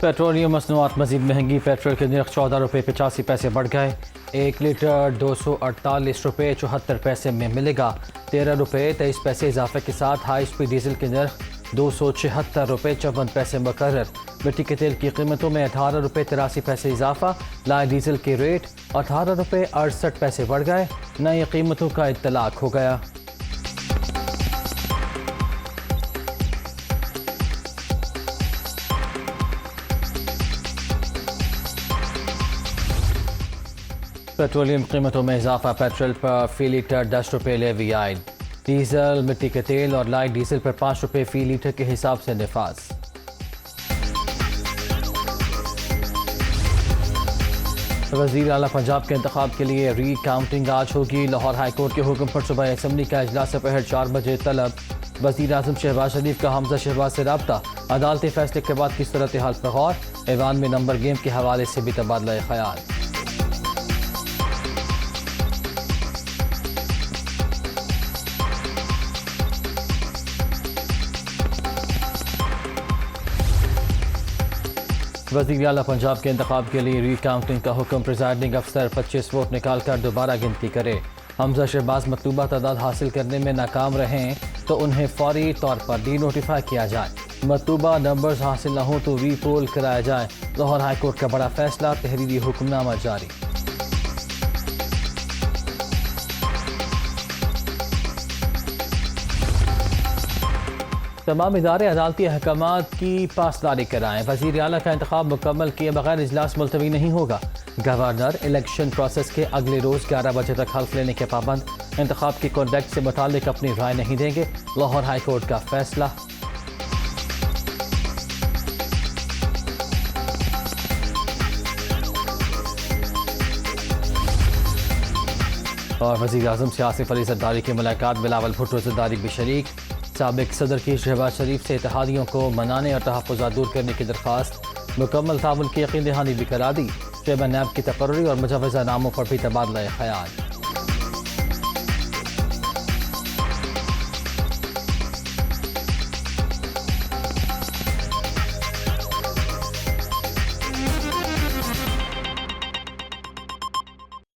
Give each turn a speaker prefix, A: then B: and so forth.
A: Petroleum मसनूआत मजीद महंगी। Petrol के नर्ख 14 रुपये 85 पैसे बढ़ गए। 1 लीटर 248 रुपये 74 पैसे में मिलेगा। 13 रुपये 23 पैसे इजाफे के साथ हाई स्पीड डीजल के नर्ख 276 रुपये 54 पैसे मुकर्रर। मिट्टी के तेल की कीमतों में 18 रुपये 83 पैसे इजाफा। लाए डीजल के रेट 18 रुपये 68 पैसे बढ़ गए। नई कीमतों का इत्तलाक हो गया। पेट्रोलियम कीमतों में इजाफा। पेट्रोल पर फी लीटर 10 रुपये लेवी आयद। डीजल, मिट्टी के तेल और लाइट डीजल पर 5 रुपये फी लीटर के हिसाब से निफाज। वज़ीर आला पंजाब के इंतखाब के लिए री काउंटिंग आज होगी। लाहौर हाई कोर्ट के हुक्म पर सुबह असम्बली का इजलास दोपहर 4 बजे तलब। वज़ीर आज़म शहबाज शरीफ का हमजा शहबाज से रब्ता। अदालती फैसले के बाद किस सूरत हाल पर गौर। ऐवान में नंबर गेम के हवाले से भी तबादला ख्याल। वज़ीर आला पंजाब के इंतखाब के लिए री काउंटिंग का हुक्म। प्रिजाइडिंग अफसर 25 वोट निकाल कर दोबारा गिनती करे। हमजा शहबाज मतलूबा तादाद हासिल करने में नाकाम रहें तो उन्हें फौरी तौर पर डी नोटिफाई किया जाए। मतलूबा नंबर्स हासिल न हो तो री पोल कराया जाए। लाहौर हाई कोर्ट का बड़ा फैसला। तहरीरी हुक्मनामा जारी। तमाम इदारे अदालती अहकामात की पासदारी कराएं। वज़ीर आला का इंतखाब मुकम्मल किए बगैर इजलास मुलतवी नहीं होगा। गवर्नर इलेक्शन प्रोसेस के अगले रोज़ 11 बजे तक हल्फ लेने के पाबंद। इंतखाब की कॉन्डक्ट से मुताल्लिक अपनी राय नहीं देंगे। लाहौर हाई कोर्ट का फैसला। और वज़ीर आज़म से आसिफ अली ज़रदारी की मुलाकात। बिलावल भुट्टो ज़रदारी भी शरीक। साबिक सदर की शहबाज शरीफ से इत्तेहादियों को मनाने और तहफ़्फ़ुज़ात दूर करने की दरख्वास्त। मुकम्मल ताउन की यकीन दहानी भी करा दी। चेयरमैन नैब की तकर्री और मुजव्वज़ा नामों पर भी तबादला ख्याल।